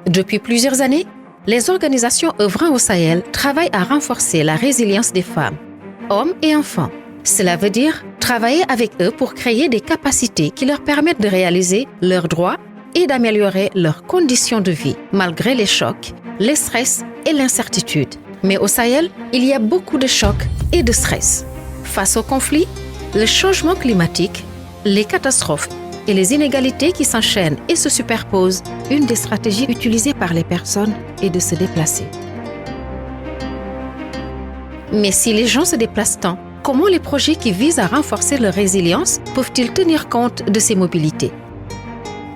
Depuis plusieurs années, les organisations œuvrant au Sahel travaillent à renforcer la résilience des femmes, hommes et enfants. Cela veut dire travailler avec eux pour créer des capacités qui leur permettent de réaliser leurs droits et d'améliorer leurs conditions de vie, malgré les chocs, les stress et l'incertitude. Mais au Sahel, il y a beaucoup de chocs et de stress. Face aux conflits, le changement climatique, les catastrophes et les inégalités qui s'enchaînent et se superposent, une des stratégies utilisées par les personnes est de se déplacer. Mais si les gens se déplacent tant, comment les projets qui visent à renforcer leur résilience peuvent-ils tenir compte de ces mobilités?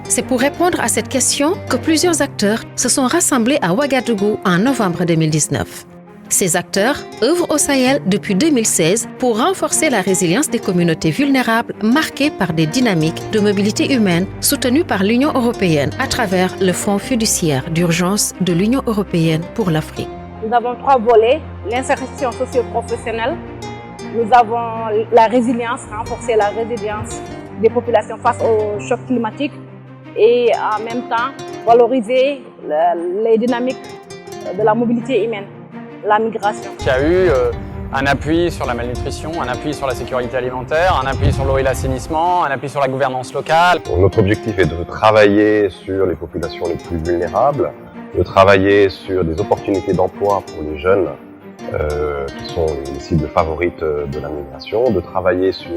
C'est pour répondre à cette question que plusieurs acteurs se sont rassemblés à Ouagadougou en novembre 2019. Ces acteurs œuvrent au Sahel depuis 2016 pour renforcer la résilience des communautés vulnérables marquées par des dynamiques de mobilité humaine soutenues par l'Union européenne à travers le Fonds fiduciaire d'urgence de l'Union européenne pour l'Afrique. Nous avons 3 volets: l'insertion socio-professionnelle, nous avons la résilience, renforcer la résilience des populations face au choc climatique et en même temps valoriser les dynamiques de la mobilité humaine. La migration. Il y a eu un appui sur la malnutrition, un appui sur la sécurité alimentaire, un appui sur l'eau et l'assainissement, un appui sur la gouvernance locale. Notre objectif est de travailler sur les populations les plus vulnérables, de travailler sur des opportunités d'emploi pour les jeunes qui sont les cibles favorites de la migration, de travailler sur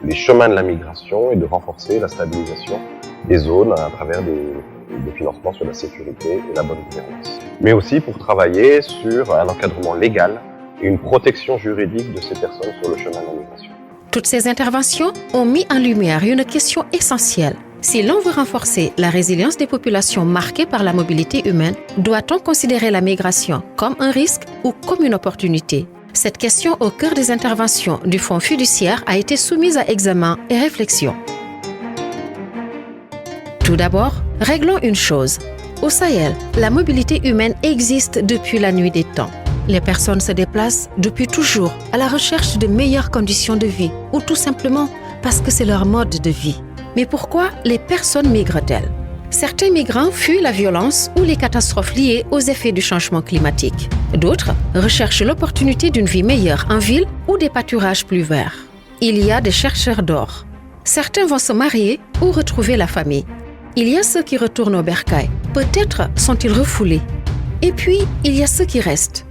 les chemins de la migration et de renforcer la stabilisation des zones à travers des financements sur la sécurité et la bonne gouvernance. Mais aussi pour travailler sur un encadrement légal et une protection juridique de ces personnes sur le chemin de la migration. Toutes ces interventions ont mis en lumière une question essentielle. Si l'on veut renforcer la résilience des populations marquées par la mobilité humaine, doit-on considérer la migration comme un risque ou comme une opportunité? Cette question au cœur des interventions du Fonds fiduciaire a été soumise à examen et réflexion. Tout d'abord, réglons une chose. Au Sahel, la mobilité humaine existe depuis la nuit des temps. Les personnes se déplacent depuis toujours à la recherche de meilleures conditions de vie ou tout simplement parce que c'est leur mode de vie. Mais pourquoi les personnes migrent-elles? Certains migrants fuient la violence ou les catastrophes liées aux effets du changement climatique. D'autres recherchent l'opportunité d'une vie meilleure en ville ou des pâturages plus verts. Il y a des chercheurs d'or. Certains vont se marier ou retrouver la famille. Il y a ceux qui retournent au bercail. Peut-être sont-ils refoulés. Et puis, il y a ceux qui restent.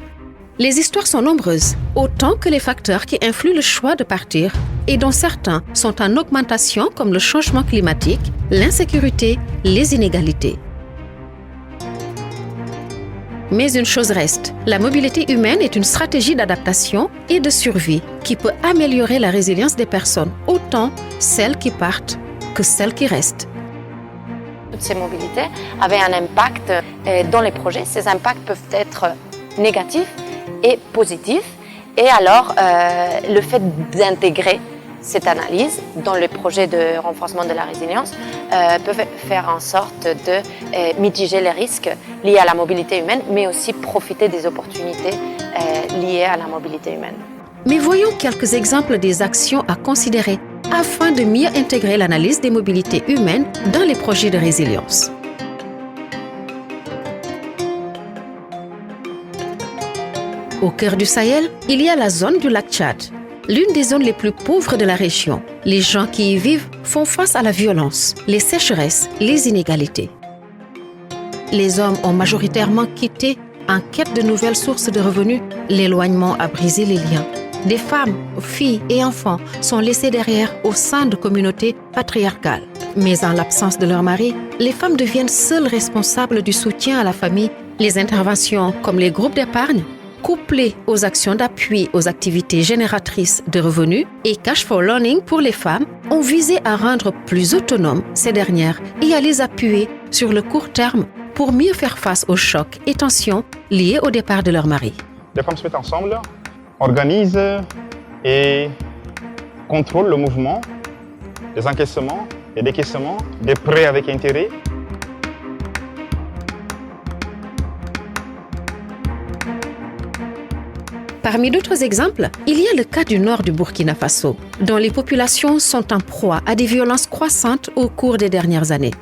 Les histoires sont nombreuses, autant que les facteurs qui influent le choix de partir et dont certains sont en augmentation comme le changement climatique, l'insécurité, les inégalités. Mais une chose reste, la mobilité humaine est une stratégie d'adaptation et de survie qui peut améliorer la résilience des personnes, autant celles qui partent que celles qui restent. Toutes ces mobilités avaient un impact dans les projets. Ces impacts peuvent être négatifs et positifs. Et alors, le fait d'intégrer cette analyse dans le projet de renforcement de la résilience peut faire en sorte de mitiger les risques liés à la mobilité humaine, mais aussi profiter des opportunités liées à la mobilité humaine. Mais voyons quelques exemples des actions à considérer afin de mieux intégrer l'analyse des mobilités humaines dans les projets de résilience. Au cœur du Sahel, il y a la zone du lac Tchad, l'une des zones les plus pauvres de la région. Les gens qui y vivent font face à la violence, les sécheresses, les inégalités. Les hommes ont majoritairement quitté en quête de nouvelles sources de revenus. L'éloignement a brisé les liens. Des femmes, filles et enfants sont laissés derrière au sein de communautés patriarcales. Mais en l'absence de leur mari, les femmes deviennent seules responsables du soutien à la famille. Les interventions comme les groupes d'épargne, couplées aux actions d'appui aux activités génératrices de revenus et Cash for Learning pour les femmes, ont visé à rendre plus autonomes ces dernières et à les appuyer sur le court terme pour mieux faire face aux chocs et tensions liés au départ de leur mari. Les femmes se mettent ensemble, organisent et contrôlent le mouvement des encaissements et décaissements, des prêts avec intérêt. Parmi d'autres exemples, il y a le cas du nord du Burkina Faso, dont les populations sont en proie à des violences croissantes au cours des dernières années.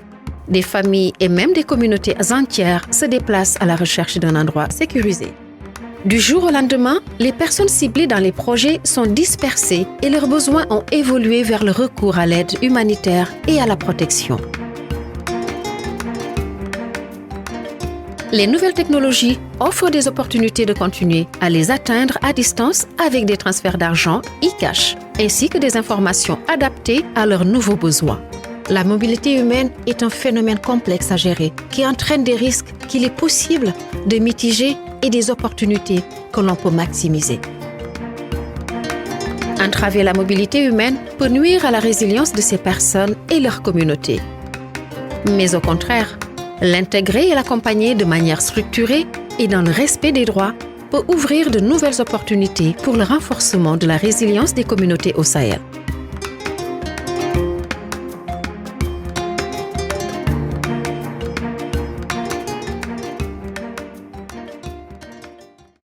Des familles et même des communautés entières se déplacent à la recherche d'un endroit sécurisé. Du jour au lendemain, les personnes ciblées dans les projets sont dispersées et leurs besoins ont évolué vers le recours à l'aide humanitaire et à la protection. Les nouvelles technologies offrent des opportunités de continuer à les atteindre à distance avec des transferts d'argent e-cash, ainsi que des informations adaptées à leurs nouveaux besoins. La mobilité humaine est un phénomène complexe à gérer qui entraîne des risques qu'il est possible de mitiger et des opportunités que l'on peut maximiser. Entraver la mobilité humaine peut nuire à la résilience de ces personnes et leur communauté. Mais au contraire, l'intégrer et l'accompagner de manière structurée et dans le respect des droits peut ouvrir de nouvelles opportunités pour le renforcement de la résilience des communautés au Sahel.